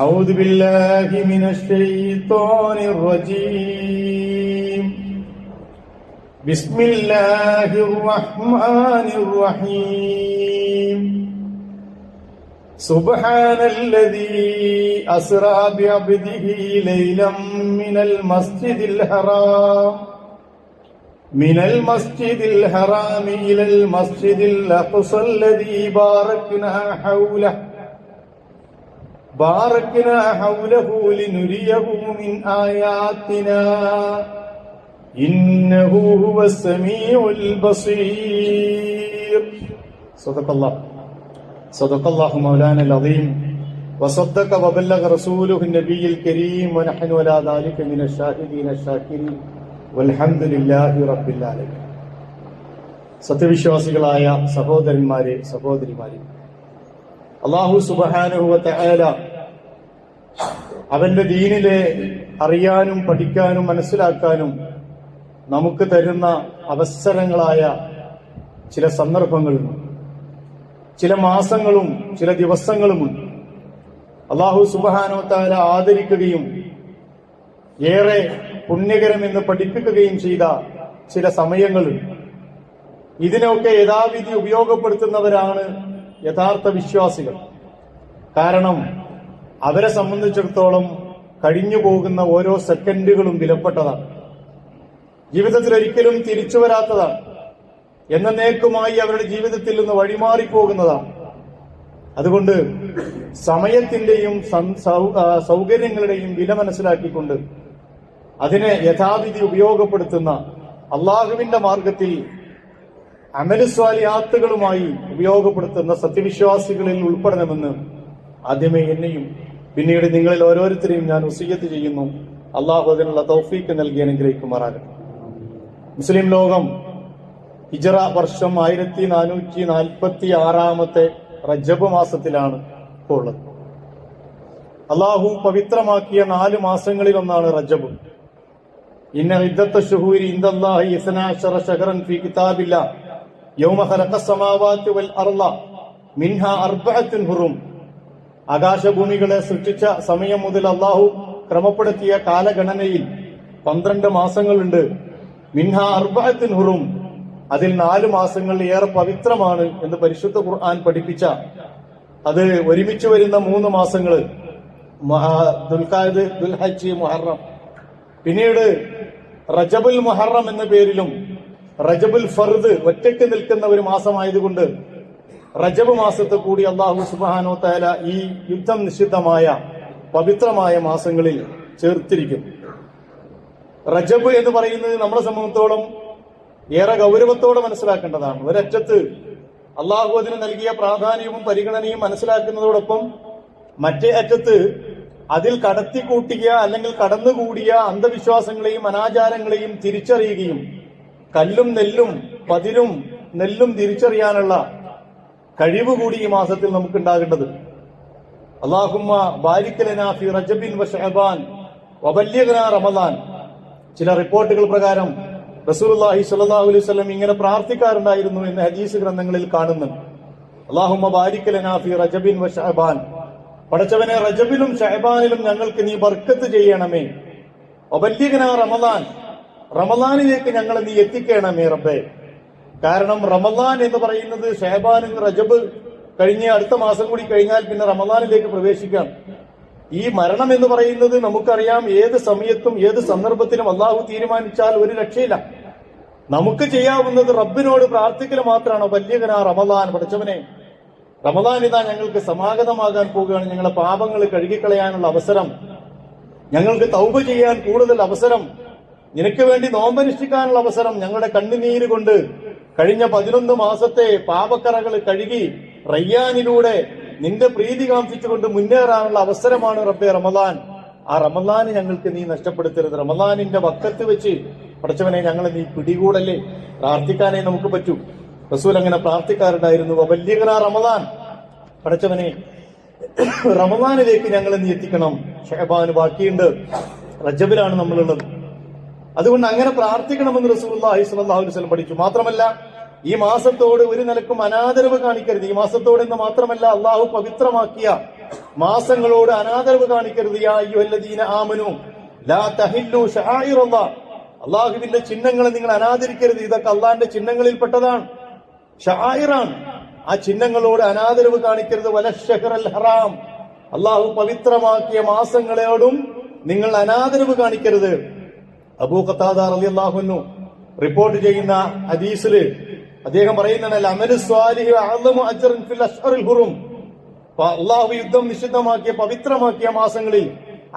أعوذ بالله من الشيطان الرجيم. بسم الله الرحمن الرحيم. سبحان الذي أسرى بعبده ليلا من المسجد الحرام إلى المسجد الأقصى الذي باركنا حوله لنريه من آياتنا إنه هو السميع البصير. صدق الله مولانا العظيم وصدق وبلغ رسوله النبي الكريم ونحن على ذلك من الشاهدين الشاكرين والحمد لله رب العالمين. സത്യവിശ്വാസികളായ സഹോദരന്മാരെ സഹോദരിമാരെ, അല്ലാഹു സുബ്ഹാനഹു വ തആല അവന്റെ ദീനിലെ അറിയാനും പഠിക്കാനും മനസ്സിലാക്കാനും നമുക്ക് തരുന്ന അവസരങ്ങളായ ചില സന്ദർഭങ്ങളുണ്ട്, ചില മാസങ്ങളും ചില ദിവസങ്ങളുമുണ്ട്. അല്ലാഹു സുബ്ഹാനഹു വ തആല ആദരിക്കുകയും ഏറെ പുണ്യകരമെന്ന് പഠിപ്പിക്കുകയും ചെയ്ത ചില സമയങ്ങളുണ്ട്. ഇതിനൊക്കെ യഥാവിധി ഉപയോഗപ്പെടുത്തുന്നവരാണ് യഥാർത്ഥ വിശ്വാസികൾ. കാരണം അവരെ സംബന്ധിച്ചിടത്തോളം കഴിഞ്ഞു പോകുന്ന ഓരോ സെക്കൻഡുകളും വിലപ്പെട്ടതാണ്, ജീവിതത്തിൽ ഒരിക്കലും തിരിച്ചു വരാത്തതാണ്, എന്നേക്കുമായി അവരുടെ ജീവിതത്തിൽ നിന്ന് വഴിമാറിപ്പോകുന്നതാണ്. അതുകൊണ്ട് സമയത്തിന്റെയും സൗകര്യങ്ങളുടെയും വില മനസ്സിലാക്കിക്കൊണ്ട് അതിനെ യഥാവിധി ഉപയോഗപ്പെടുത്തുന്ന, അള്ളാഹുവിന്റെ മാർഗത്തിൽ അമലുസ്വാലിഹാത്തുകളുമായി ഉപയോഗപ്പെടുത്തുന്ന സത്യവിശ്വാസികളിൽ ഉൾപ്പെടണമെന്ന് ആദ്യമേ എന്നെയും പിന്നീട് നിങ്ങളിൽ ഓരോരുത്തരെയും ഞാൻ വസിയ്യത്ത് ചെയ്യുന്നു. അള്ളാഹു അതിനുള്ള തൗഫീക്ക് നൽകി അനുഗ്രഹിക്കുമാറാകട്ടെ. മുസ്ലിം ലോകം ഹിജ്റ വർഷം 1446 റജബ് മാസത്തിലാണ് ഇപ്പോൾ ഉള്ളത്. അള്ളാഹു പവിത്രമാക്കിയ 4 മാസങ്ങളിൽ ഒന്നാണ് റജബ്. ഇന്ന ഇദ്ദത്ത ശുഹൂരി ഇൻദല്ലാഹി 12 ശഹറൻ ഫീ കിതാബില്ലാഹ് യൗമ ഖലഖസ് സമാവാതി വൽ അർള മിൻഹാ അർബഅത്തുൻ ഹുറും. ആകാശഭൂമികളെ സൃഷ്ടിച്ച സമയം മുതൽ അള്ളാഹു ക്രമപ്പെടുത്തിയ കാലഗണനയിൽ 12 മാസങ്ങളുണ്ട്. മിൻഹാ അർബഅത്തുൻ ഹുറും, അതിൽ 4 മാസങ്ങൾ ഏറെ പവിത്രമാണ് എന്ന് പരിശുദ്ധ ഖുർആൻ പഠിപ്പിച്ച, അത് ഒരുമിച്ച് വരുന്ന 3 മാസങ്ങൾ ദുൽഖഅദ്, ദുൽഹജ്ജ്, മുഹറം. പിന്നീട് റജബുൽ മുഹറം എന്ന പേരിലും റജബുൽ ഫർദ് ഒറ്റയ്ക്ക് നിൽക്കുന്ന ഒരു മാസമായതുകൊണ്ട് റജബ് മാസത്തെ കൂടി അല്ലാഹു സുബ്ഹാനഹു വ തആല ഈ യുദ്ധം നിഷിദ്ധമായ പവിത്രമായ മാസങ്ങളിൽ ചേർത്തിരിക്കുന്നു. റജബ് എന്ന് പറയുന്നത് നമ്മളെ സംബന്ധിച്ചിടത്തോളം ഏറെ ഗൗരവത്തോടെ മനസ്സിലാക്കേണ്ടതാണ്. ഒരറ്റത്ത് അള്ളാഹു അതിന് നൽകിയ പ്രാധാന്യവും പരിഗണനയും മനസ്സിലാക്കുന്നതോടൊപ്പം മറ്റേ അറ്റത്ത് അതിൽ കടത്തിക്കൂട്ടിയ അല്ലെങ്കിൽ കടന്നുകൂടിയ അന്ധവിശ്വാസങ്ങളെയും അനാചാരങ്ങളെയും തിരിച്ചറിയുകയും കല്ലും നെല്ലും പതിരും നെല്ലും തിരിച്ചറിയാനുള്ള കഴിവ് കൂടി ഈ മാസത്തിൽ നമുക്കുണ്ടാകേണ്ടത്. അല്ലാഹുമ്മ ബാരിക് ലനാ ഫി റജബിൻ വ ശഅബാൻ വബല്ലിഗ്നാ റമളാൻ. ചില റിപ്പോർട്ടുകൾ പ്രകാരം റസൂലുള്ളാഹി സ്വല്ലല്ലാഹു അലൈഹി വസല്ലം ഇങ്ങനെ പ്രാർത്ഥിക്കാറുണ്ടായിരുന്നു എന്ന് ഹദീസ് ഗ്രന്ഥങ്ങളിൽ കാണുന്നുണ്ട്. അല്ലാഹുമ്മ ബാരിക് ലനാ ഫി റജബിൻ വ ശഅബാൻ. പടച്ചവനെ, റജബിലും ശഅബാനിലും ഞങ്ങൾക്ക് നീ ബർക്കത്ത് ചെയ്യണമേ. വബല്ലിഗ്നാ റമളാൻ, റമളാനിലേക്ക് ഞങ്ങളെ നീ എത്തിക്കണമേ റബ്ബേ. കാരണം റമളാൻ എന്ന് പറയുന്നത് ശഅബാൻ, റജബ് കഴിഞ്ഞ് അടുത്ത മാസം കൂടി കഴിഞ്ഞാൽ പിന്നെ റമളാനിലേക്ക് പ്രവേശിക്കാം. ഈ മരണം എന്ന് പറയുന്നത് നമുക്കറിയാം, ഏത് സമയത്തും ഏത് സന്ദർഭത്തിലും അള്ളാഹു തീരുമാനിച്ചാൽ ഒരു രക്ഷയില്ല. നമുക്ക് ചെയ്യാവുന്നത് റബ്ബിനോട് പ്രാർത്ഥിക്കൽ മാത്രമാണ്. വല്യഗനാ റമളാൻ, പടച്ചവനെ റമളാൻ ഇതാ ഞങ്ങൾക്ക് സമാഗതമാകാൻ പോവുകയാണ്. ഞങ്ങളെ പാപങ്ങൾ കഴുകിക്കളയാനുള്ള അവസരം, ഞങ്ങൾക്ക് തൗബ ചെയ്യാൻ കൂടുതൽ അവസരം, നിനക്ക് വേണ്ടി നോമ്പനുഷ്ഠിക്കാനുള്ള അവസരം, ഞങ്ങളുടെ കണ്ണുനീര് കൊണ്ട് കഴിഞ്ഞ 11 മാസത്തെ പാപക്കറകൾ കഴുകി റയ്യാനിലൂടെ നിന്റെ പ്രീതി കാംക്ഷിച്ചുകൊണ്ട് മുന്നേറാനുള്ള അവസരമാണ് റബ്ബേ റമളാൻ. ആ റമളാന് ഞങ്ങൾക്ക് നീ നഷ്ടപ്പെടുത്തരുത്. റമളാനിന്റെ വക്കത്ത് വെച്ച് പടച്ചവനെ ഞങ്ങളെ നീ പിടികൂടല്ലേ. പ്രാർത്ഥിക്കാനേ നമുക്ക് പറ്റൂ. റസൂൽ അങ്ങനെ പ്രാർത്ഥിക്കാറുണ്ടായിരുന്നു. വബല്ലിഗ്നാ റമളാൻ, പടച്ചവനെ റമളാനിലേക്ക് ഞങ്ങളെ നീ എത്തിക്കണം. ശഅബാൻ ബാക്കിയുണ്ട്, റജബിലാണ് നമ്മളുള്ളത്. അതുകൊണ്ട് അങ്ങനെ പ്രാർത്ഥിക്കണമെന്ന് റസൂലുള്ളാഹി സ്വല്ലല്ലാഹു അലൈഹി വസല്ലം പഠിച്ചു. മാത്രമല്ല ഈ മാസത്തോട് ഒരു നിലക്കും അനാദരവ് കാണിക്കരുത്. ഈ മാസത്തോട് എന്ന് മാത്രമല്ല, അള്ളാഹു പവിത്രമാക്കിയ മാസങ്ങളോട് അനാദരവ് കാണിക്കരുത്. യാ അയ്യുഹല്ലദീന ആമനു ലാ തഹില്ലു ശആയിറല്ലാഹ്, അള്ളാഹുവിന്റെ ചിഹ്നങ്ങളെ നിങ്ങൾ അനാദരിക്കരുത്. ഇതൊക്കെ അള്ളാഹിന്റെ ചിഹ്നങ്ങളിൽപ്പെട്ടതാണ്, ശആയിറാണ്. ആ ചിഹ്നങ്ങളോട് അനാദരവ് കാണിക്കരുത്. വലശ്ശഹറൽ ഹറാം, അള്ളാഹു പവിത്രമാക്കിയ മാസങ്ങളോടും നിങ്ങൾ അനാദരവ് കാണിക്കരുത്. അബൂ ഖതാദ റളിയല്ലാഹു അൻഹു റിപ്പോർട്ട് ചെയ്യുന്ന ഹദീസിൽ അദ്ദേഹം പറയുന്നതാണ്, അമലു സ്വാലിഹി അഅ്ളമു അജ്റൻ ഫിൽ അശ്ഹറിൽ ഹുറും, അള്ളാഹു യുദ്ധം നിഷിദ്ധമാക്കിയ പവിത്രമാക്കിയ മാസങ്ങളിൽ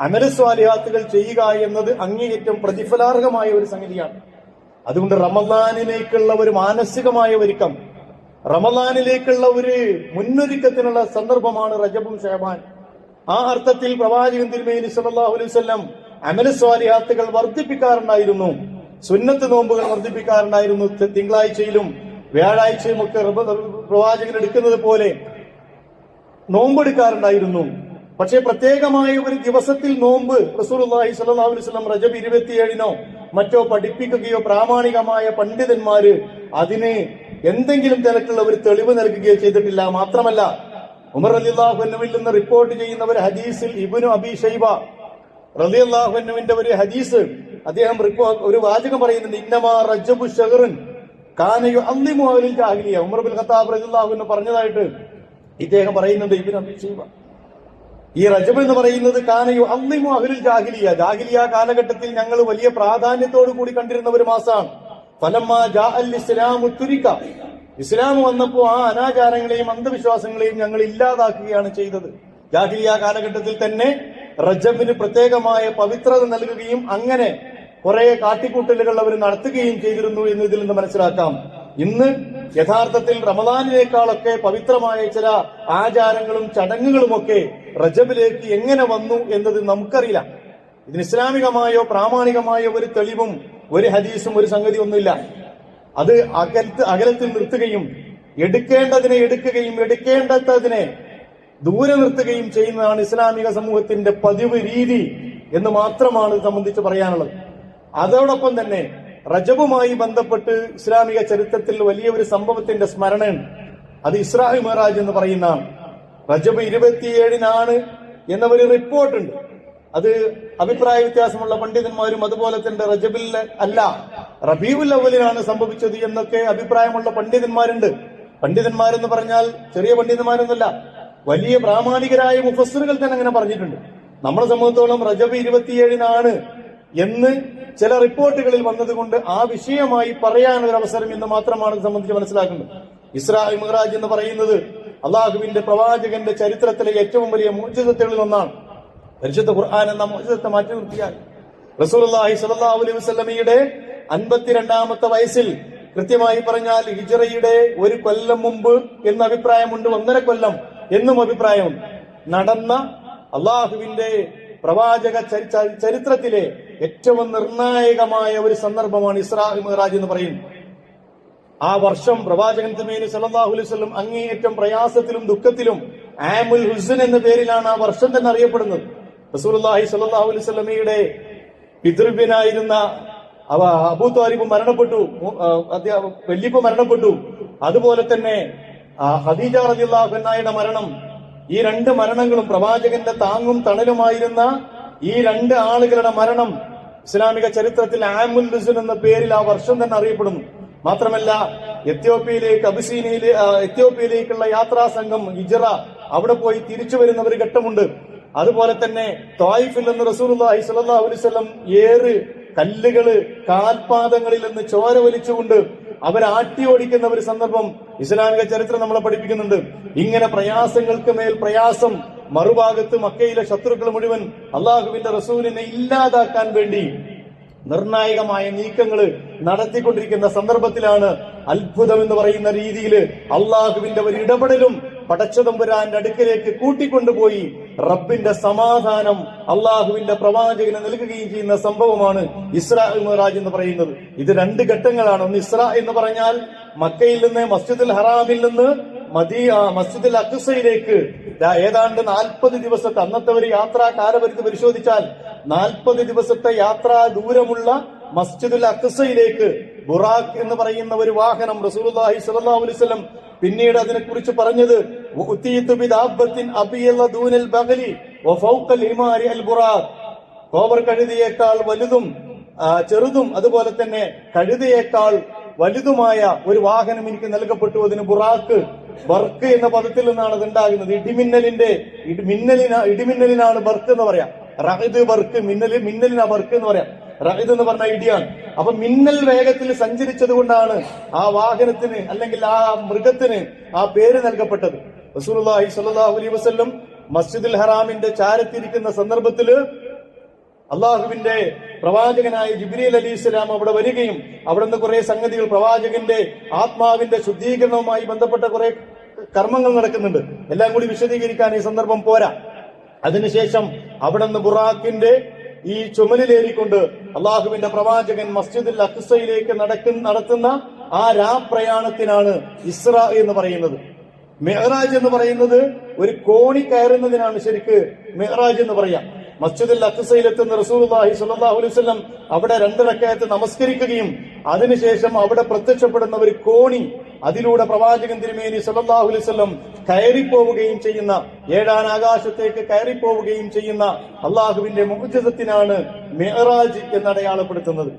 അമലു സ്വാലിഹാത്തുകൾ ചെയ്യുക എന്നത് അങ്ങേയറ്റം പ്രതിഫലാർഹമായ ഒരു സംഗതിയാണ്. അതുകൊണ്ട് റമളാനിലേക്കുള്ള ഒരു മാനസികമായ ഒരുക്കം, റമളാനിലേക്കുള്ള ഒരു മുന്നൊരുക്കത്തിനുള്ള സന്ദർഭമാണ് റജബും ശഅബാൻ. ആ അർത്ഥത്തിൽ പ്രവാചകൻ തിരുമേനി സല്ലല്ലാഹു അലൈഹി വസല്ലം അമലു സ്വാലിഹാത്തുകൾ വർദ്ധിപ്പിക്കാറുണ്ടായിരുന്നു. സുന്നത്ത് നോമ്പുകൾ വർദ്ധിപ്പിക്കാറുണ്ടായിരുന്നു. തിങ്കളാഴ്ചയിലും വ്യാഴാഴ്ചയും ഒക്കെ പ്രവാചകൻ എടുക്കുന്നത് പോലെ നോമ്പെടുക്കാറുണ്ടായിരുന്നു. പക്ഷേ പ്രത്യേകമായ ഒരു ദിവസത്തിൽ നോമ്പ് റസൂലുള്ളാഹി സ്വല്ലല്ലാഹു അലൈഹി വസല്ലം റജബ് 27-നോ മറ്റോ പഠിപ്പിക്കുകയോ പ്രാമാണികമായ പണ്ഡിതന്മാര് അതിന് എന്തെങ്കിലും തരത്തിലുള്ള ഒരു തെളിവ് നൽകുകയോ ചെയ്തിട്ടില്ല. മാത്രമല്ല, ഉമർ റളിയല്ലാഹു അൻഹുവിൽ നിന്ന് റിപ്പോർട്ട് ചെയ്യുന്ന ഒരു ഹദീസിൽ ഇബ്നു അബീ ശൈബ റളിയല്ലാഹു അൻഹുവിന്റെ ഒരു ഹദീസ്, അദ്ദേഹം ഒരു വാചകം പറയുന്നുണ്ട്, ഇന്നമാ റജബു ശഹറുൻ കാന യുഅള്ളിമു അഹ്ലൽ ജാഹിലിയ്യ. ഉമർ ഇബ്നുൽ ഖത്താബ് റളിയല്ലാഹു അൻഹു പറഞ്ഞതായിട്ട് ഇദ്ദേഹം പറയുന്നുണ്ട്, ഇബ്നു അബീ ശൈബ, ഈ റജബ് എന്ന് പറയുന്നത് കാന യുഅള്ളിമു അഹ്ലൽ ജാഹിലിയ്യ, ജാഹിലിയ കാലഘട്ടത്തിൽ ഞങ്ങൾ വലിയ പ്രാധാന്യത്തോടു കൂടി കണ്ടിരുന്ന ഒരു മാസമാണ്. ഫലമ്മാ ജാഅൽ ഇസ്ലാമു തുരിക, ഇസ്ലാം വന്നപ്പോൾ ആ അനാചാരങ്ങളെയും അന്ധവിശ്വാസങ്ങളെയും ഞങ്ങൾ ഇല്ലാതാക്കുകയാണ് ചെയ്തത്. ജാഹിലിയ കാലഘട്ടത്തിൽ തന്നെ റജബിന് പ്രത്യേകമായ പവിത്രത നൽകുകയും അങ്ങനെ കുറെ കാട്ടിക്കൂട്ടലുകൾ അവർ നടത്തുകയും ചെയ്തിരുന്നു എന്ന് ഇതിൽ നിന്ന് മനസ്സിലാക്കാം. ഇന്ന് യഥാർത്ഥത്തിൽ റമദാനിനേക്കാളൊക്കെ പവിത്രമായ ചില ആചാരങ്ങളും ചടങ്ങുകളുമൊക്കെ റജബിലേക്ക് എങ്ങനെ വന്നു എന്നത് നമുക്കറിയില്ല. ഇതിന് ഇസ്ലാമികമായോ പ്രാമാണികമായോ ഒരു തെളിവും ഒരു ഹദീസും ഒരു സംഗതി ഒന്നുമില്ല. അത് അകലത്തിൽ നിർത്തുകയും എടുക്കേണ്ടതിനെ എടുക്കുകയും എടുക്കേണ്ടതിനെ ദൂരെ നിർത്തുകയും ചെയ്യുന്നതാണ് ഇസ്ലാമിക സമൂഹത്തിന്റെ പതിവ് രീതി എന്ന് മാത്രമാണ് ഇത് സംബന്ധിച്ച് പറയാനുള്ളത്. അതോടൊപ്പം തന്നെ റജബുമായി ബന്ധപ്പെട്ട് ഇസ്ലാമിക ചരിത്രത്തിൽ വലിയ ഒരു സംഭവത്തിന്റെ സ്മരണയുണ്ട്. അത് ഇസ്രാ മിഅ്റാജ് എന്ന് പറയുന്നതാണ്. റജബ് 27-നാണ് എന്ന ഒരു റിപ്പോർട്ടുണ്ട്. അത് അഭിപ്രായ വ്യത്യാസമുള്ള പണ്ഡിതന്മാരും അതുപോലെ തന്നെ റജബിൽ അല്ല റബീഉൽ അവ്വലിനാണ് സംഭവിച്ചത് എന്നൊക്കെ അഭിപ്രായമുള്ള പണ്ഡിതന്മാരുണ്ട്. പണ്ഡിതന്മാരെന്ന് പറഞ്ഞാൽ ചെറിയ പണ്ഡിതന്മാരൊന്നുമല്ല, വലിയ പ്രാമാണികരായ മുഫസ്സിറുകൾ തന്നെ അങ്ങനെ പറഞ്ഞിട്ടുണ്ട്. നമ്മളെ സംബന്ധിച്ചോളം റജബ് 27-നാണ് എന്ന് ചില റിപ്പോർട്ടുകളിൽ വന്നതുകൊണ്ട് ആ വിഷയമായി പറയാനൊരു അവസരം എന്ന് മാത്രമാണ് ഇത് സംബന്ധിച്ച് മനസ്സിലാക്കുന്നത്. ഇസ്രാ മിഅ്റാജ് എന്ന് പറയുന്നത് അള്ളാഹുവിന്റെ പ്രവാചകന്റെ ചരിത്രത്തിലെ ഏറ്റവും വലിയ മുഅ്ജിസത്തുകളിൽ ഒന്നാണ്. പരിശുദ്ധ ഖുർആൻ എന്ന മുഅ്ജിസത്തെ മാറ്റി നിർത്തിയാൽ റസൂലുള്ളാഹി സ്വല്ലല്ലാഹു അലൈഹി വസല്ലമയുടെ 52-ാമത്തെ വയസ്സിൽ, കൃത്യമായി പറഞ്ഞാൽ ഹിജ്റയുടെ ഒരു കൊല്ലം മുമ്പ് എന്ന അഭിപ്രായമുണ്ട്, 1.5 കൊല്ലം എന്നും അഭിപ്രായമുണ്ട്, നടന്ന അള്ളാഹുവിന്റെ പ്രവാചക ചരിത്രത്തിലെ ഏറ്റവും നിർണായകമായ ഒരു സന്ദർഭമാണ് ഇസ്രാ മിഅ്റാജ് എന്ന് പറയുന്നത്. ആ വർഷം പ്രവാചകൻ തിരുമേനി സല്ലല്ലാഹു അലൈഹി വസല്ലം അങ്ങേയറ്റം പ്രയാസത്തിലും ദുഃഖത്തിലും ആമുൽ ഹുസ്ൻ എന്ന പേരിലാണ് ആ വർഷം തന്നെ അറിയപ്പെടുന്നത്. റസൂലുള്ളാഹി സ്വല്ലല്ലാഹു അലൈഹി വസല്ലമയുടെ പിതൃവ്യനായിരുന്ന അബൂ ത്വാലിബ് മരണപ്പെട്ടു, വല്ലിപ്പ മരണപ്പെട്ടു. അതുപോലെ തന്നെ ഖദീജ റളിയല്ലാഹു അൻഹയുടെ മരണം. ഈ 2 മരണങ്ങളും പ്രവാചകന്റെ താങ്ങും തണലുമായിരുന്ന ഈ 2 ആളുകളുടെ മരണം ഇസ്ലാമിക ചരിത്രത്തിൽ ആമുൽ ഹുസ്ൻ എന്ന പേരിൽ ആ വർഷം തന്നെ അറിയപ്പെടുന്നു. മാത്രമല്ല, എത്യോപ്യയിലേക്കുള്ള യാത്രാ സംഘം ഹിജ്റ അവിടെ പോയി തിരിച്ചു വരുന്ന ഒരു ഘട്ടമുണ്ട്. അതുപോലെ തന്നെ ത്വായിഫിൽ നിന്ന് റസൂലുള്ളാഹി സ്വല്ലല്ലാഹു അലൈഹി വസല്ലം കല്ലുകള് കാൽപാദങ്ങളിൽ നിന്ന് ചോര വലിച്ചുകൊണ്ട് അവരാട്ടി ഓടിക്കുന്ന ഒരു സന്ദർഭം ഇസ്ലാമിക ചരിത്രം നമ്മളെ പഠിപ്പിക്കുന്നുണ്ട്. ഇങ്ങനെ പ്രയാസങ്ങൾക്ക് മേൽ പ്രയാസം, മറുഭാഗത്ത് മക്കയിലെ ശത്രുക്കൾ മുഴുവൻ അള്ളാഹുവിന്റെ റസൂലിനെ ഇല്ലാതാക്കാൻ വേണ്ടി നിർണായകമായ നീക്കങ്ങൾ നടത്തിക്കൊണ്ടിരിക്കുന്ന സന്ദർഭത്തിലാണ് അത്ഭുതം എന്ന് പറയുന്ന രീതിയിൽ അള്ളാഹുവിന്റെ ഒരു ഇടപെടലും പടച്ചതമ്പുരാന്റെ അടുക്കലേക്ക് കൂട്ടിക്കൊണ്ടുപോയി റബ്ബിന്റെ സമാധാനം അള്ളാഹുവിന്റെ പ്രവാചകന് നൽകുകയും ചെയ്യുന്ന സംഭവമാണ് ഇസ്രാ മിഅ്റാജ് എന്ന് പറയുന്നത്. ഇത് 2 ഘട്ടങ്ങളാണ്. ഒന്ന് ഇസ്രാ എന്ന് പറഞ്ഞാൽ മക്കയിൽ നിന്ന് മസ്ജിദുൽ ഹറാമിൽ നിന്ന് മസ്ജിദുൽ അഖ്സയിലേക്ക് ഏതാണ്ട് 40 ദിവസത്തെ അന്നത്തെ ഒരു യാത്രാ കാലപരിധി പരിശോധിച്ചാൽ 40 ദിവസത്തെ യാത്രാ ദൂരമുള്ള മസ്ജിദുൽ അഖ്സയിലേക്ക് ബുറാഖ് എന്ന് പറയുന്ന ഒരു വാഹനം റസൂലുള്ളാഹി സ്വല്ലല്ലാഹു അലൈഹി വസല്ലം പിന്നീട് അതിനെക്കുറിച്ച് പറഞ്ഞത് കോവർ കഴുതയേക്കാൾ വലുതും ചെറുതും അതുപോലെ തന്നെ കഴുതയേക്കാൾ വലുതുമായ ഒരു വാഹനം എനിക്ക് നൽകപ്പെട്ടു. അതിന് ബുറാക്ക്, ബർക്ക് എന്ന പദത്തിൽ നിന്നാണ് അത് ഉണ്ടാകുന്നത്. ഇടിമിന്നലിനാണ് ബർക്ക് എന്ന് പറയാം. റഹദ് ബർക്ക്, മിന്നലിനാ ബർക്ക് എന്ന് പറയാം. റഹദ് എന്ന് പറഞ്ഞ ഇടിയാണ്. അപ്പൊ മിന്നൽ വേഗത്തിൽ സഞ്ചരിച്ചത് കൊണ്ടാണ് ആ വാഹനത്തിന് അല്ലെങ്കിൽ ആ മൃഗത്തിന് ആ പേര് നൽകപ്പെട്ടത്. റസൂലുള്ളാഹി സ്വല്ലല്ലാഹു അലൈഹി വസല്ലം മസ്ജിദുൽ ഹറാമിന്റെ ചാരത്തിരിക്കുന്ന സന്ദർഭത്തില് അള്ളാഹുവിന്റെ പ്രവാചകനായ ജിബ്രീൽ അലൈഹിസ്സലാം അവിടെ വരികയും അവിടുന്ന് കുറെ സംഗതികൾ, പ്രവാചകന്റെ ആത്മാവിന്റെ ശുദ്ധീകരണവുമായി ബന്ധപ്പെട്ട കുറെ കർമ്മങ്ങൾ നടക്കുന്നുണ്ട്. എല്ലാം കൂടി വിശദീകരിക്കാൻ ഈ സന്ദർഭം പോരാ. അതിനുശേഷം അവിടുന്ന് ബുറാക്കിന്റെ ഈ ചുമലിലേറിക്കൊണ്ട് അള്ളാഹുവിന്റെ പ്രവാചകൻ മസ്ജിദുൽ അഖ്സയിലേക്ക് നടത്തുന്ന ആ രാപ്രയാണത്തിനാണ് ഇസ്രാ എന്ന് പറയുന്നത്. മിഅ്റാജ് എന്ന് പറയുന്നത് ഒരു കോണി കയറുന്നതിനാണ് ശരിക്ക് മിഅ്റാജ് എന്ന് പറയാം. മസ്ജിദുൽ അഖ്സയിലെത്തുന്ന റസൂലുള്ളാഹി സ്വല്ലല്ലാഹു അലൈഹി വസല്ലം അവിടെ 2 റക്അത്ത് നമസ്കരിക്കുകയും അതിനുശേഷം അവിടെ പ്രത്യക്ഷപ്പെടുന്ന ഒരു കോണി, അതിലൂടെ പ്രവാചകൻ തിരുമേനി സ്വല്ലല്ലാഹു അലൈഹി വസല്ലം കയറിപ്പോവുകയും ചെയ്യുന്ന, 7ാം ആകാശത്തേക്ക് കയറിപ്പോവുകയും ചെയ്യുന്ന അള്ളാഹുവിന്റെ മുഅ്ജിസത്തിനാണ് മിഅ്റാജ് എന്നടയാളപ്പെടുത്തുന്നത്.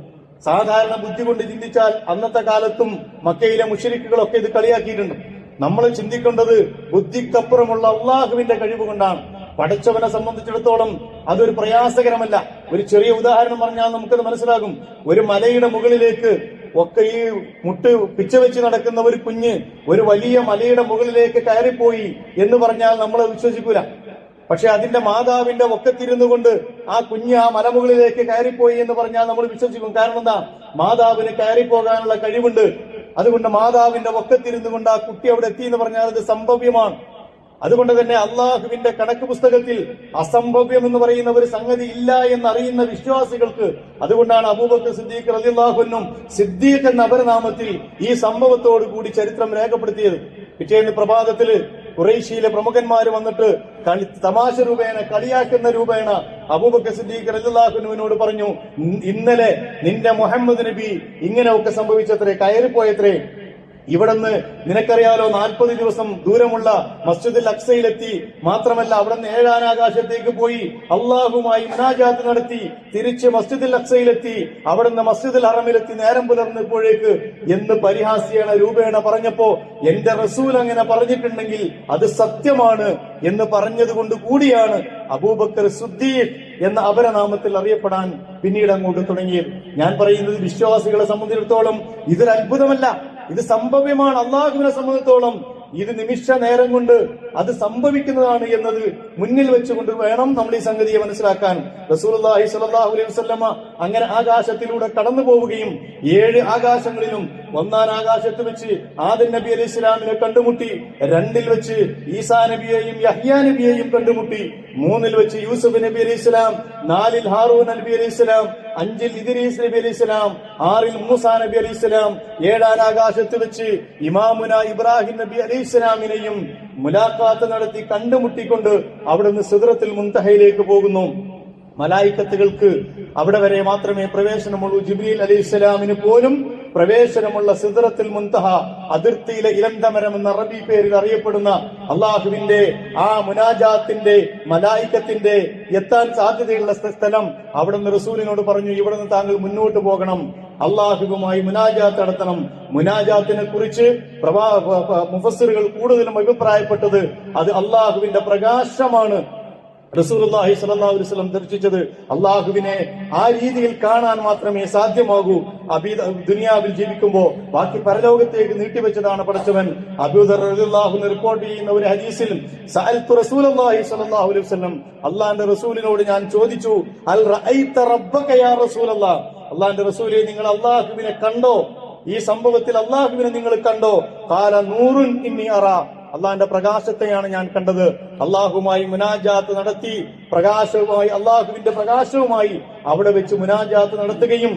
സാധാരണ ബുദ്ധി കൊണ്ട് ചിന്തിച്ചാൽ അന്നത്തെ കാലത്തും മക്കയിലെ മുശ്രിക്കുകളൊക്കെ ഇത് കളിയാക്കിയിട്ടുണ്ട്. നമ്മൾ ചിന്തിക്കേണ്ടത് ബുദ്ധിക്കപ്പുറമുള്ള അള്ളാഹുവിന്റെ കഴിവ് കൊണ്ടാണ്. പഠിച്ചവനെ സംബന്ധിച്ചിടത്തോളം അതൊരു പ്രയാസകരമല്ല. ഒരു ചെറിയ ഉദാഹരണം പറഞ്ഞാൽ നമുക്കത് മനസ്സിലാകും. ഒരു മലയുടെ മുകളിലേക്ക് ഒക്കെ ഈ മുട്ട് പിച്ച വെച്ച് നടക്കുന്ന ഒരു കുഞ്ഞ് ഒരു വലിയ മലയുടെ മുകളിലേക്ക് കയറിപ്പോയി എന്ന് പറഞ്ഞാൽ നമ്മൾ വിശ്വസിക്കൂല. പക്ഷെ അതിന്റെ മാതാവിന്റെ ഒക്കത്തിരുന്നു കൊണ്ട് ആ കുഞ്ഞ് ആ മലമുകളിലേക്ക് കയറിപ്പോയി എന്ന് പറഞ്ഞാൽ നമ്മൾ വിശ്വസിക്കും. കാരണം എന്താ? മാതാവിന് കയറിപ്പോകാനുള്ള കഴിവുണ്ട്. അതുകൊണ്ട് മാതാവിന്റെ ഒക്കത്തിരുന്നു കൊണ്ട് ആ കുട്ടി അവിടെ എത്തി എന്ന് പറഞ്ഞാൽ അത് സംഭവ്യമാണ്. അതുകൊണ്ട് തന്നെ അള്ളാഹുവിന്റെ കണക്ക് പുസ്തകത്തിൽ അസംഭവ്യം എന്ന് പറയുന്ന ഒരു സംഗതി ഇല്ല എന്നറിയുന്ന വിശ്വാസികൾക്ക്, അതുകൊണ്ടാണ് അബൂബക്കർ സിദ്ദീഖ് റളിയല്ലാഹു അൻഹു സിദ്ദീഖ് എന്ന അപരനാമത്തിൽ ഈ സംഭവത്തോടു കൂടി ചരിത്രം രേഖപ്പെടുത്തിയത്. പിറ്റേന്ന് പ്രഭാതത്തില് ഖുറൈശിയിലെ പ്രമുഖന്മാര് വന്നിട്ട് തമാശ രൂപേണ, കളിയാക്കുന്ന രൂപേണ അബൂബക്കർ സിദ്ദീഖ് റളിയല്ലാഹു അൻഹുവിനോട് പറഞ്ഞു, ഇന്നലെ നിന്റെ മുഹമ്മദ് നബി ഇങ്ങനെയൊക്കെ സംഭവിച്ചത്രേ, കയറിപ്പോയത്രേ. ഇവിടുന്ന് നിനക്കറിയാലോ 40 ദിവസം ദൂരമുള്ള മസ്ജിദുൽ അഖ്സയിലെത്തി. മാത്രമല്ല അവിടുന്ന് 7ാം ആകാശത്തേക്ക് പോയി അള്ളാഹുമായി മുനാജാത്ത് നടത്തി തിരിച്ച് മസ്ജിദുൽ അഖ്സയിലെത്തി. അവിടുന്ന് മസ്ജിദുൽ ഹറമിലെത്തി നേരം പുലർന്നപ്പോഴേക്ക് എന്ന് പരിഹാസ്യേണ രൂപേണ പറഞ്ഞപ്പോ എന്റെ റസൂൽ അങ്ങനെ പറഞ്ഞിട്ടുണ്ടെങ്കിൽ അത് സത്യമാണ് എന്ന് പറഞ്ഞതുകൊണ്ട് കൂടിയാണ് അബൂബക്കർ സിദ്ദീഖ് എന്ന അപരനാമത്തിൽ അറിയപ്പെടാൻ പിന്നീട് അങ്ങോട്ട് തുടങ്ങിയത്. ഞാൻ പറയുന്നത് വിശ്വാസികളെ സംബന്ധിച്ചിടത്തോളം ഇതൊരു അത്ഭുതമല്ല, ഇത് സംഭവ്യമാണ്. അള്ളാഹുവിനെ സംബന്ധിച്ചിടത്തോളം ഇത് നിമിഷ നേരം കൊണ്ട് അത് സംഭവിക്കുന്നതാണ് എന്നത് മുന്നിൽ വെച്ചുകൊണ്ട് വേണം നമ്മൾ ഈ സംഗതിയെ മനസ്സിലാക്കാൻ. റസൂലുള്ളാഹി സ്വല്ലല്ലാഹു അലൈഹി വസല്ലമ അങ്ങനെ ആകാശത്തിലൂടെ കടന്നു പോവുകയും 7 ആകാശങ്ങളിലും 1ാം ആകാശത്ത് വെച്ച് ആദം നബി അലൈഹി ഇസ്ലാമിനെ കണ്ടുമുട്ടി, 2ൽ വെച്ച് ഈസാ നബിയെയും യഹ്യാ നബിയെയും കണ്ടുമുട്ടി, 3ൽ വെച്ച് യൂസുഫ് നബി അലൈഹി ഇസ്ലാം, 4ൽ ഹാറൂൻ നബി അലൈഹി ഇസ്ലാം, 5ൽ ഇദ്രീസ് നബി അലൈഹി ഇസ്ലാം, 6ൽ മൂസാ നബി അലൈഹി ഇസ്ലാം, 7ാം ആകാശത്ത് വെച്ച് ഇമാമുന ഇബ്രാഹിം നബി അലൈഹി ഇസ്ലാമിനെയും മുലാഖാത്ത് നടത്തി കണ്ടുമുട്ടിക്കൊണ്ട് അവിടുന്ന് സിദ്റത്തുൽ മുൻതഹയിലേക്ക് പോകുന്നു. മലായിക്കത്തുകൾക്ക് അവിടെ വരെ മാത്രമേ പ്രവേശനമുള്ളൂ. ജിബ്രീൽ അലൈഹിസ്സലാമിന് പോലും പ്രവേശനമുള്ള സിദ്റത്തുൽ മുൻതഹ, അതിർത്തിയിലെ ഇലന്തമരം എന്ന അറബി പേരിൽ അറിയപ്പെടുന്ന അള്ളാഹുവിന്റെ ആ മുനാജാത്തിന്റെ മലായിക്കത്തിന്റെ എത്താൻ സാധ്യതയുള്ള സ്ഥലം. അവിടുന്ന് റസൂലിനോട് പറഞ്ഞു, ഇവിടുന്ന് താങ്കൾ മുന്നോട്ട് പോകണം, അള്ളാഹുവുമായി മുനാജാത്ത് നടത്തണം. മുനാജാത്തിനെ കുറിച്ച് മുഫസ്സിറുകൾ കൂടുതലും അഭിപ്രായപ്പെട്ടത് അത് അള്ളാഹുവിന്റെ പ്രകാശമാണ്. റസൂലുള്ളാഹി സ്വല്ലല്ലാഹു അലൈഹി വസല്ലം ദർശിച്ചത് അള്ളാഹുവിനെ ആ രീതിയിൽ കാണാൻ മാത്രമേ സാധ്യമാകൂ. ദുനിയാവിൽ ജീവിക്കുമ്പോ ബാക്കി പരലോകത്തേക്ക് നീട്ടിവെച്ചതാണ് പടച്ചവൻ. അബൂ ദർ റളിയല്ലാഹു അൻഹു റിപ്പോർട്ട് ചെയ്യുന്ന ഒരു ഹദീസിൽ സഅൽതു റസൂലുള്ളാഹി സ്വല്ലല്ലാഹു അലൈഹി വസല്ലം, അള്ളാഹുവിന്റെ റസൂലിനോട് ഞാൻ ചോദിച്ചു, അൽ റഅയ്ത റബ്ബക യാ റസൂലല്ലാഹ്, അള്ളാഹുവിന്റെ റസൂലേ നിങ്ങൾ അള്ളാഹുവിനെ കണ്ടോ? ഈ സംഭവത്തിൽ അള്ളാഹുവിനെ നിങ്ങൾ കണ്ടോ? ഖാല നൂറുൻ ഇന്നി അറാ, അള്ളാഹിന്റെ പ്രകാശത്തെയാണ് ഞാൻ കണ്ടത്. അള്ളാഹുമായി മുനാജാത്ത് നടത്തി പ്രകാശവുമായി, അള്ളാഹുവിന്റെ പ്രകാശവുമായി അവിടെ വെച്ച് മുനാജാത്ത് നടത്തുകയും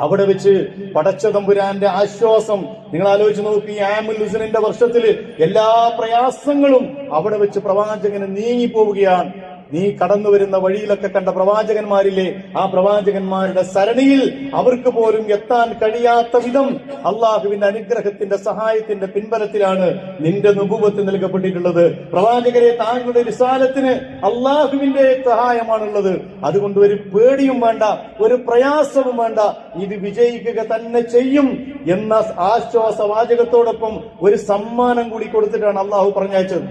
അവിടെ വെച്ച് പടച്ച തമ്പുരാന്റെ ആശ്വാസം നിങ്ങൾ ആലോചിച്ച് നോക്കി. ഈ ആമുൽ ഹുസ്നിന്റെ വർഷത്തില് എല്ലാ പ്രയാസങ്ങളും അവിടെ വെച്ച് പ്രവാചകന് നീങ്ങിപ്പോവുകയാണ്. നീ കടന്നു വരുന്ന വഴിയിലൊക്കെ കണ്ട പ്രവാചകന്മാരില്ലേ, ആ പ്രവാചകന്മാരുടെ സരണിയിൽ അവർക്ക് പോലും എത്താൻ കഴിയാത്ത വിധം അള്ളാഹുവിന്റെ അനുഗ്രഹത്തിന്റെ സഹായത്തിന്റെ പിൻബലത്തിലാണ് നിന്റെ നുബുവത്ത് നൽകപ്പെട്ടിട്ടുള്ളത്. പ്രവാചകരെ, താങ്കളുടെ റിസാലത്തിന് അള്ളാഹുവിന്റെ സഹായമാണുള്ളത്. അതുകൊണ്ട് ഒരു പേടിയും വേണ്ട, ഒരു പ്രയാസവും വേണ്ട, ഇത് വിജയിക്കുക തന്നെ ചെയ്യും എന്ന ആശ്വാസവാചകത്തോടൊപ്പം ഒരു സമ്മാനം കൂടി കൊടുത്തിട്ടാണ് അള്ളാഹു പറഞ്ഞയച്ചത്.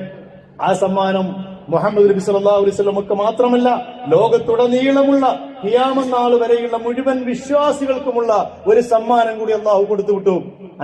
ആ സമ്മാനം മുഹമ്മദ് നബി സല്ലല്ലാഹു അലൈഹി വസല്ലമക്ക് മാത്രമല്ല, ലോകത്തുടനീളമുള്ള ഖിയാമത്ത് നാൾ വരെയുള്ള മുഴുവൻ വിശ്വാസികൾക്കുമുള്ള ഒരു സമ്മാനം കൂടി അള്ളാഹു കൊടുത്തുവിട്ടു.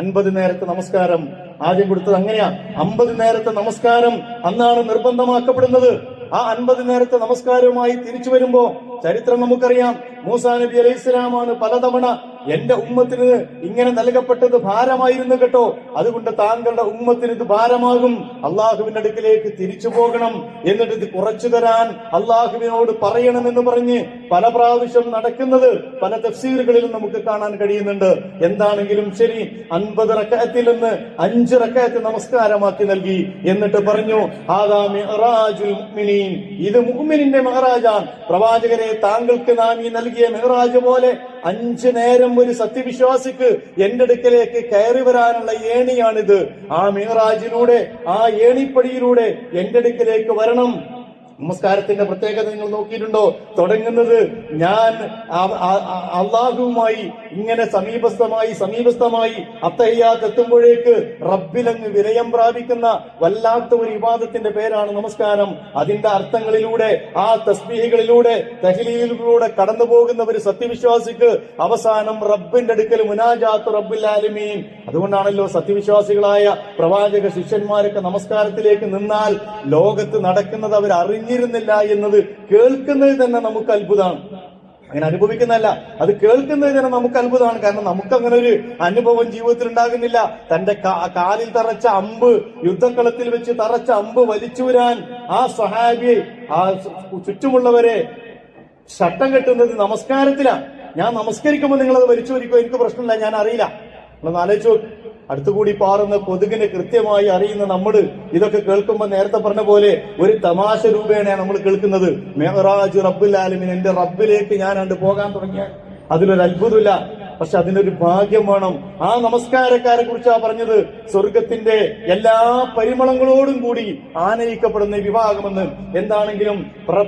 50 നേരത്തെ നമസ്കാരം ആദ്യം കൊടുത്തത് അങ്ങനെയാ. 50 നേരത്തെ നമസ്കാരം അന്നാണ് നിർബന്ധമാക്കപ്പെടുന്നത്. ആ 50 നേരത്തെ നമസ്കാരവുമായി തിരിച്ചു വരുമ്പോ ചരിത്രം നമുക്കറിയാം. മൂസാ നബി അലൈഹി ഇസ്ലാമാണ് പലതവണ എന്റെ ഉമ്മത്തിന് ഇങ്ങനെ നൽകപ്പെട്ടത് ഭാരമായിരുന്നു കേട്ടോ, അതുകൊണ്ട് താങ്കളുടെ ഉമ്മത്തിന് ഇത് ഭാരമാകും, അള്ളാഹുവിന്റെ അടുക്കിലേക്ക് തിരിച്ചു പോകണം, എന്നിട്ട് ഇത് കുറച്ചു തരാൻ അള്ളാഹുവിനോട് പറയണമെന്ന് പറഞ്ഞ് പല പ്രാവശ്യം നടക്കുന്നത് പല തഫ്സീറുകളിലും നമുക്ക് കാണാൻ കഴിയുന്നുണ്ട്. എന്താണെങ്കിലും ശരി, 50 റക്അത്തിൽ നിന്ന് 5 റക്അത്ത് നമസ്കാരമാക്കി നൽകി. എന്നിട്ട് പറഞ്ഞു, ഹാദാ മിഅ്റാജുൽ മുഅ്മിനീൻ, ഇത് മുഅ്മിനിന്റെ മിഅ്റാജാണ്. പ്രവാചകരെ, താങ്കൾക്ക് നാം ഈ നൽകിയ മിഅ്റാജ് പോലെ 5 നേരം ഒരു സത്യവിശ്വാസിക്ക് എന്റെ അടുക്കലേക്ക് കയറി വരാനുള്ള ഏണിയാണിത്. ആ മിഅ്റാജിലൂടെ, ആ ഏണിപ്പടിയിലൂടെ എന്റെ അടുക്കലേക്ക് വരണം. നമസ്കാരത്തിന്റെ പ്രത്യേകത നിങ്ങൾ നോക്കിയിട്ടുണ്ടോ? തുടങ്ങുന്നത് ഞാൻ അള്ളാഹുവുമായി ഇങ്ങനെ സമീപസ്ഥമായി അത്തഹിയ്യാത്ത് എത്തുമ്പോഴേക്ക് റബ്ബിലങ്ങ് വിലയം പ്രാപിക്കുന്ന വല്ലാത്ത ഒരു ഇബാദത്തിന്റെ പേരാണ് നമസ്കാരം. അതിന്റെ അർത്ഥങ്ങളിലൂടെ, ആ തസ്ബീഹുകളിലൂടെ, തഹ്ലീലുകളിലൂടെ കടന്നു പോകുന്ന ഒരു സത്യവിശ്വാസിക്ക് അവസാനം റബ്ബിന്റെ അടുക്കൽ മുനാജാത്ത് റബ്ബിൽ ആലമീൻ. അതുകൊണ്ടാണല്ലോ സത്യവിശ്വാസികളായ പ്രവാചക ശിഷ്യന്മാരൊക്കെ നമസ്കാരത്തിലേക്ക് നിന്നാൽ ലോകത്ത് നടക്കുന്നത് അവർ അറിഞ്ഞിരുന്നില്ല എന്നത് കേൾക്കുന്നത് തന്നെ നമുക്ക് അത്ഭുതമാണ്. അങ്ങനെ അനുഭവിക്കുന്നതല്ല, അത് കേൾക്കുന്നത് തന്നെ നമുക്ക് അത്ഭുതമാണ്. കാരണം നമുക്ക് അങ്ങനെ ഒരു അനുഭവം ജീവിതത്തിൽ ഉണ്ടാകുന്നില്ല. തന്റെ കാലിൽ തറച്ച അമ്പ്, യുദ്ധക്കളത്തിൽ വെച്ച് തറച്ച അമ്പ് വലിച്ചൂരാൻ ആ സ്വഹാബിയെ, ആ ചുറ്റുമുള്ളവരെ ശട്ടം കെട്ടുന്നത് നമസ്കാരത്തിലാണ്. ഞാൻ നമസ്കരിക്കുമ്പോൾ നിങ്ങളത് വലിച്ചൂരിക്കോ, എനിക്ക് പ്രശ്നമില്ല, ഞാൻ അറിയില്ല. നമ്മളൊന്ന് ആലോചിച്ചു. അടുത്തുകൂടി പാറുന്ന കൊതുകിനെ കൃത്യമായി അറിയുന്ന നമ്മൾ ഇതൊക്കെ കേൾക്കുമ്പോൾ നേരത്തെ പറഞ്ഞ പോലെ ഒരു തമാശ രൂപേണയാണ് നമ്മൾ കേൾക്കുന്നത്. മിഅ്റാജ് റബ്ബുൽ ആലമീൻ, എന്റെ റബ്ബിലേക്ക് ഞാൻ പോകാൻ തുടങ്ങിയാൽ അതിലൊരു അത്ഭുതമില്ല. പക്ഷെ അതിനൊരു ഭാഗ്യം വേണം. ആ നമസ്കാരക്കാരെ കുറിച്ചാ പറഞ്ഞത്, സ്വർഗത്തിന്റെ എല്ലാ പരിമളങ്ങളോടും കൂടി ആനയിക്കപ്പെടുന്ന വിഭാഗമെന്ന്. എന്താണെങ്കിലും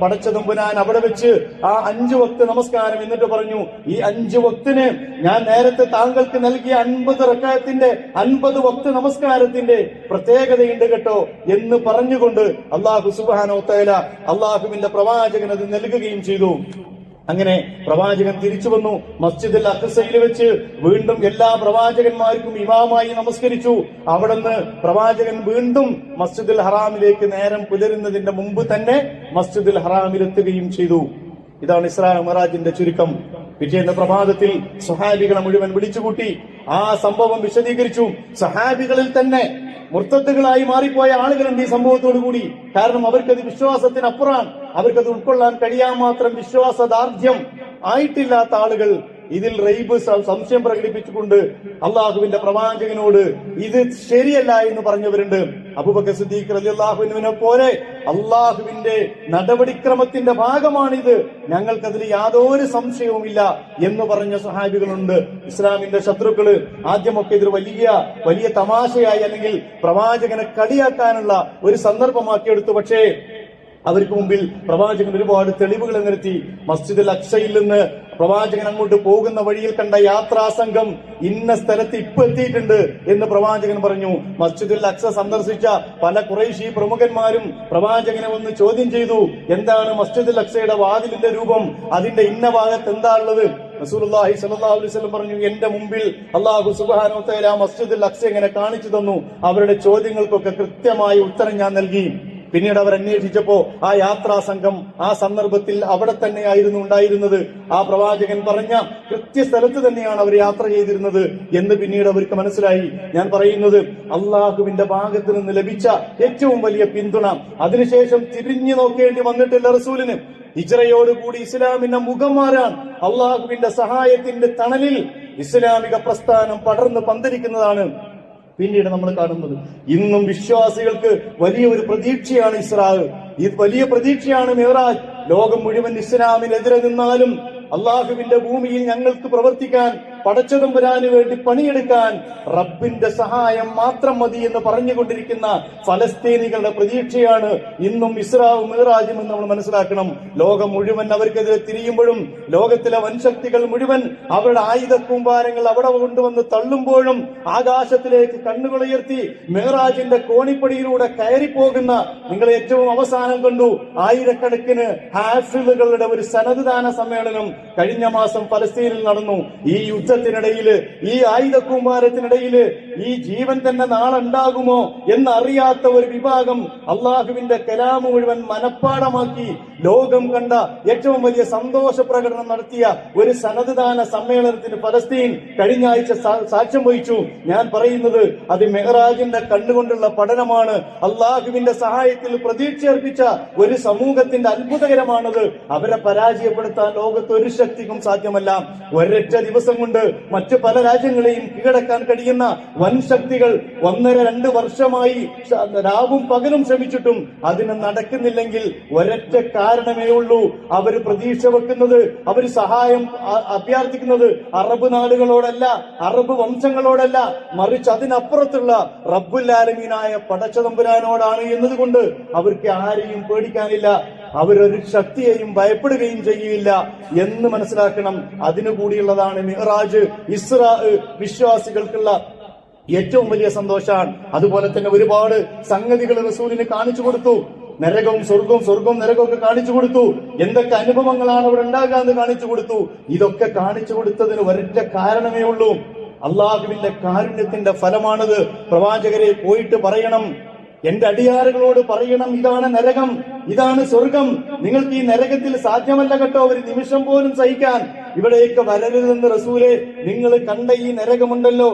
പടച്ചതമ്പുരാൻ അവിടെ വെച്ച് ആ 5 വക്ത് നമസ്കാരം, എന്നിട്ട് പറഞ്ഞു, ഈ 5 വക്തിന് ഞാൻ നേരത്തെ താങ്കൾക്ക് നൽകിയ 50 റക്അത്തിന്റെ 50 വക്ത് നമസ്കാരത്തിന്റെ പ്രത്യേകതയുണ്ട് കേട്ടോ എന്ന് പറഞ്ഞുകൊണ്ട് അല്ലാഹു സുബ്ഹാനഹു വ തആല അല്ലാഹുവിന്റെ പ്രവാചകൻ അത് നൽകുകയും ചെയ്തു. അങ്ങനെ പ്രവാചകൻ തിരിച്ചു വന്നു. മസ്ജിദുൽ അഖ്സയിൽ വെച്ച് വീണ്ടും എല്ലാ പ്രവാചകന്മാർക്കും ഇമാമായി നമസ്കരിച്ചു. അവിടുന്ന് പ്രവാചകൻ വീണ്ടും മസ്ജിദുൽ ഹറാമിലേക്ക് നേരം പുലരുന്നതിന്റെ മുമ്പ് തന്നെ മസ്ജിദുൽ ഹറാമിലെത്തുകയും ചെയ്തു. ഇതാണ് ഇസ്രാ മിഅ്റാജിന്റെ ചുരുക്കം. പിറ്റേന്ന് പ്രഭാതത്തിൽ സ്വഹാബികളെ മുഴുവൻ വിളിച്ചുകൂട്ടി ആ സംഭവം വിശദീകരിച്ചു. സ്വഹാബികളിൽ തന്നെ മുർത്തദ്ദുകളായി മാറിപ്പോയ ആളുകളുണ്ട് ഈ സംഭവത്തോടുകൂടി. കാരണം അവർക്കത് വിശ്വാസത്തിനപ്പുറമാണ്, അവർക്കത് ഉൾക്കൊള്ളാൻ കഴിയാൻ മാത്രം വിശ്വാസദാർഢ്യം ആയിട്ടില്ലാത്ത ആളുകൾ ഇതിൽ റൈബ് സംശയം പ്രകടിപ്പിച്ചുകൊണ്ട് അള്ളാഹുവിന്റെ പ്രവാചകനോട് ഇത് ശരിയല്ല എന്ന് പറഞ്ഞവരുണ്ട്. അബൂബക്കർ സിദ്ദീഖ് റളിയല്ലാഹു അൻഹുവിനെ പോലെ അള്ളാഹുവിന്റെ നടപടിക്രമത്തിന്റെ ഭാഗമാണിത്, ഞങ്ങൾക്കതിൽ യാതൊരു സംശയവുമില്ല എന്ന് പറഞ്ഞ സ്വഹാബികളുണ്ട്. ഇസ്ലാമിന്റെ ശത്രുക്കള് ആദ്യമൊക്കെ ഇതൊരു വലിയ തമാശയായി അല്ലെങ്കിൽ പ്രവാചകനെ കളിയാക്കാനുള്ള ഒരു സന്ദർഭമാക്കിയെടുത്തു. പക്ഷേ അവർക്ക് മുമ്പിൽ പ്രവാചകൻ ഒരുപാട് തെളിവുകൾ നിരത്തി. മസ്ജിദുൽ അഖ്സയിൽ നിന്ന് പ്രവാചകൻ അങ്ങോട്ട് പോകുന്ന വഴിയിൽ കണ്ട യാത്രാ സംഘം ഇന്ന സ്ഥലത്ത് ഇപ്പൊ എത്തിയിട്ടുണ്ട് എന്ന് പ്രവാചകൻ പറഞ്ഞു. മസ്ജിദുൽ അഖ്സ സന്ദർശിച്ച പല ഖുറൈശി പ്രമുഖന്മാരും പ്രവാചകനെ ഒന്ന് ചോദ്യം ചെയ്തു, എന്താണ് മസ്ജിദുൽ അഖ്സയുടെ വാതിലിന്റെ രൂപം, അതിന്റെ ഇന്ന ഭാഗത്ത് എന്താ ഉള്ളത്? റസൂലുള്ളാഹി സ്വല്ലല്ലാഹു അലൈഹി വസല്ലം പറഞ്ഞു, എന്റെ മുമ്പിൽ അല്ലാഹു സുബ്ഹാനഹു വ തആല മസ്ജിദുൽ അഖ്സ ഇങ്ങനെ കാണിച്ചു തന്നു. അവരുടെ ചോദ്യങ്ങൾക്കൊക്കെ കൃത്യമായ ഉത്തരം ഞാൻ നൽകി. പിന്നീട് അവർ അന്വേഷിച്ചപ്പോ ആ യാത്രാ സംഘം ആ സന്ദർഭത്തിൽ അവിടെ തന്നെയായിരുന്നു ഉണ്ടായിരുന്നത്. ആ പ്രവാചകൻ പറഞ്ഞ കൃത്യസ്ഥലത്ത് തന്നെയാണ് അവർ യാത്ര ചെയ്തിരുന്നത് എന്ന് പിന്നീട് അവർക്ക് മനസ്സിലായി. ഞാൻ പറയുന്നത് അള്ളാഹുവിന്റെ ഭാഗത്ത് നിന്ന് ലഭിച്ച ഏറ്റവും വലിയ പിന്തുണ. അതിനുശേഷം തിരിഞ്ഞു നോക്കേണ്ടി വന്നിട്ടില്ല റസൂലിന്. ഹിജ്റയോടുകൂടി ഇസ്ലാമിന്റെ മുഖം മാറാൻ അള്ളാഹുവിന്റെ സഹായത്തിന്റെ തണലിൽ ഇസ്ലാമിക പ്രസ്ഥാനം പടർന്ന് പന്തലിക്കുന്നതാണ് പിന്നീട് നമ്മൾ കാണുന്നത്. ഇന്നും വിശ്വാസികൾക്ക് വലിയൊരു പ്രതീക്ഷയാണ് ഇസ്രാ. ഇത് വലിയ പ്രതീക്ഷയാണ് മിഅ്റാജ്. ലോകം മുഴുവൻ ഇസ്ലാമിനെതിരെ നിന്നാലും അള്ളാഹുവിന്റെ ഭൂമിയിൽ ഞങ്ങൾക്ക് പ്രവർത്തിക്കാൻ, പടച്ചതമ്പുരാന് വേണ്ടി പണിയെടുക്കാൻ റബ്ബിന്റെ സഹായം മാത്രം മതി എന്ന് പറഞ്ഞുകൊണ്ടിരിക്കുന്ന ഫലസ്തീനികളുടെ പ്രതീക്ഷയാണ് ഇന്നും ഇസ്രാവും മിഅ്റാജും എന്ന് നമ്മൾ മനസ്സിലാക്കണം. ലോകം മുഴുവൻ അവർക്കെതിരെ തിരിയുമ്പോഴും, ലോകത്തിലെ വൻശക്തികൾ മുഴുവൻ അവരുടെ ആയുധ കൂമ്പാരങ്ങൾ അവിടെ കൊണ്ടുവന്ന് തള്ളുമ്പോഴും, ആകാശത്തിലേക്ക് കണ്ണുകളുയർത്തി മിഅ്റാജിന്റെ കോണിപ്പടിയിലൂടെ കയറിപ്പോകുന്ന, നിങ്ങൾ ഏറ്റവും അവസാനം കണ്ടു ആയിരക്കണക്കിന് ഹാഫിളുകളുടെ ഒരു സനദ് ദാന സമ്മേളനം കഴിഞ്ഞ മാസം ഫലസ്തീനിൽ നടന്നു. ഈ യുദ്ധത്തിനിടയില്, ഈ ആയുധ കൂമ്പാരത്തിനിടയില് ഈ ജീവൻ തന്നെ നാളെ ഉണ്ടാകുമോ എന്നറിയാത്ത ഒരു വിഭാഗം അള്ളാഹുവിന്റെ കലാം മുഴുവൻ മനഃപ്പാടമാക്കി ലോകം കണ്ട ഏറ്റവും വലിയ സന്തോഷ പ്രകടനം നടത്തിയ ഒരു സനദ് ദാന സമ്മേളനത്തിന് ഫലസ്തീൻ കഴിഞ്ഞ ആഴ്ച സാക്ഷ്യം വഹിച്ചു. ഞാൻ പറയുന്നത് അത് മിഅ്റാജിന്റെ കണ്ണുകൊണ്ടുള്ള പഠനമാണ്. അള്ളാഹുവിന്റെ സഹായത്തിൽ പ്രതീക്ഷ അർപ്പിച്ച ഒരു സമൂഹത്തിന്റെ അത്ഭുതകരമാണത്. അവരെ പരാജയപ്പെടുത്താൻ ലോകത്ത് ഒരു ശക്തിക്കും സാധ്യമല്ല. ഒരൊറ്റ ദിവസം കൊണ്ട് മറ്റു പല രാജ്യങ്ങളെയും കീഴടക്കാൻ കഴിയുന്ന വൻ ശക്തികൾ 1.5-2 വർഷമായി രാവും പകലും ശ്രമിച്ചിട്ടും അതിന് നടക്കുന്നില്ലെങ്കിൽ ഒരൊറ്റ കാരണമേ ഉള്ളൂ. അവർ പ്രതീക്ഷ വെക്കുന്നത്, അവർ സഹായം അഭ്യർത്ഥിക്കുന്നത് അറബ് നാടുകളോടല്ല, അറബ് വംശങ്ങളോടല്ല, മറിച്ച് അതിനപ്പുറത്തുള്ള റബ്ബുൽ ആലമീനായ പടച്ചതമ്പുരാനോടാണ് എന്നതുകൊണ്ട് അവർക്ക് ആരെയും പേടിക്കാനില്ല. അവരൊരു ശക്തിയെയും ഭയപ്പെടുകയും ചെയ്യില്ല എന്ന് മനസ്സിലാക്കണം. അതിനുകൂടിയുള്ളതാണ് മിഅ്റാജ്. ഇസ്രാ വിശ്വാസികൾക്കുള്ള ഏറ്റവും വലിയ സന്തോഷമാണ്. അതുപോലെ തന്നെ ഒരുപാട് സംഗതികൾ റസൂലിന് കാണിച്ചു കൊടുത്തു. നരകവും സ്വർഗവും, സ്വർഗവും നരകവും ഒക്കെ കാണിച്ചു കൊടുത്തു. എന്തൊക്കെ അനുഭവങ്ങളാണ് അവിടെ ഉണ്ടാകാന്ന് കാണിച്ചു കൊടുത്തു. ഇതൊക്കെ കാണിച്ചു കൊടുത്തതിന് ഒരൊറ്റ കാരണമേ ഉള്ളൂ, അള്ളാഹുവിന്റെ കാരുണ്യത്തിന്റെ ഫലമാണത്. പ്രവാചകരെ പോയിട്ട് പറയണം, എന്റെ അടിയാറുകളോട് പറയണം, ഇതാണ് നരകം, ഇതാണ് സ്വർഗം. നിങ്ങൾക്ക് ഈ നരകത്തിൽ സാധ്യമല്ല കേട്ടോ ഒരു നിമിഷം പോലും സഹിക്കാൻ. ഇവിടേക്ക് വരരുതെന്ന് റസൂലെ, നിങ്ങൾ കണ്ട ഈ നരകമുണ്ടല്ലോ,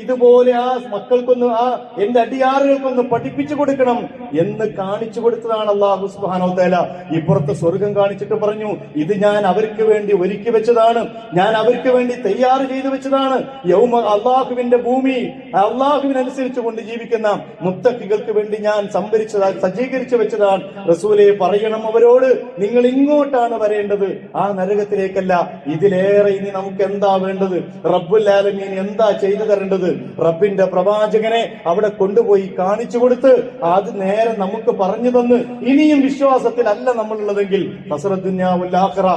ഇതുപോലെ ആ മക്കൾക്കൊന്ന്, ആ എന്റെ അടിയാറുകൾക്കൊന്ന് പഠിപ്പിച്ചു കൊടുക്കണം എന്ന് കാണിച്ചു കൊടുത്തതാണ് അല്ലാഹു സുബ്ഹാനഹു വ തആല. ഇപ്പുറത്ത് സ്വർഗം കാണിച്ചിട്ട് പറഞ്ഞു, ഇത് ഞാൻ അവർക്ക് വേണ്ടി ഒരുക്കി വെച്ചതാണ്, ഞാൻ അവർക്ക് വേണ്ടി തയ്യാർ ചെയ്തു വെച്ചതാണ്. യൗമ, അള്ളാഹുവിന്റെ ഭൂമി അള്ളാഹുവിനനുസരിച്ച് കൊണ്ട് ജീവിക്കുന്ന മുത്തഖികൾക്ക് വേണ്ടി ഞാൻ സജ്ജീകരിച്ചു വെച്ചതാണ്. റസൂലെ പറയണം അവരോട്, നിങ്ങൾ ഇങ്ങോട്ടാണ് വരേണ്ടത്, ആ നരകത്തിലേക്കല്ല. ഇതിലേറെ ഇനി നമുക്ക് എന്താ വേണ്ടത്? റബ്ബുൽ ആലമീൻ എന്താ ചെയ്തു തരേണ്ടത്? റബ്ബിന്റെ പ്രവാചകനെ അവിടെ കൊണ്ടുപോയി കാണിച്ചു കൊടുത്ത് അത് നേരെ നമുക്ക് പറഞ്ഞു തന്ന് ഇനിയും വിശ്വാസത്തിലല്ല നമ്മളുള്ളതെങ്കിൽ ഹസ്റത്തുൽ ആഖിറ,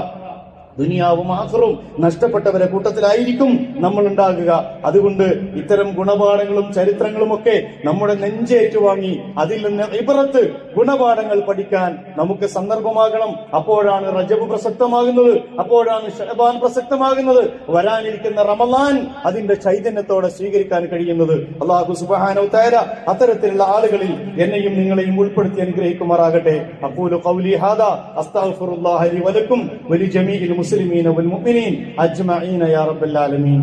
ദുനിയാവും ആഖിറവും നഷ്ടപ്പെട്ടവരെ കൂട്ടത്തിലായിരിക്കും നമ്മൾ ഉണ്ടാകുക. അതുകൊണ്ട് ഇത്തരം ഗുണപാഠങ്ങളും ചരിത്രങ്ങളും ഒക്കെ നമ്മുടെ നെഞ്ചേറ്റുവാങ്ങി അതിൽ നിന്ന് ഇബ്റത്ത്, ഗുണപാഠങ്ങൾ പഠിക്കാൻ നമുക്ക് സന്ദർഭമാകണം. അപ്പോഴാണ് റജബ് പ്രസക്തമാകുന്നത്, അപ്പോഴാണ് ശഅബാൻ പ്രസക്തമാകുന്നത്, വരാനിരിക്കുന്ന റമളാൻ അതിന്റെ ചൈതന്യത്തോടെ സ്വീകരിക്കാൻ കഴിയുന്നത്. അല്ലാഹു സുബ്ഹാനഹു വ തആല അത്തരത്തിലുള്ള ആളുകളിൽ എന്നെയും നിങ്ങളെയും ഉൾപ്പെടുത്തി അനുഗ്രഹിക്കുമാറാകട്ടെ. അഖൂലു ഖൗലി ഹാദാ അസ്തഗ്ഫിറുല്ലാഹ ലി വലക്കും വലി ജമീഇൽ المسلمين والمؤمنين أجمعين يا رب العالمين.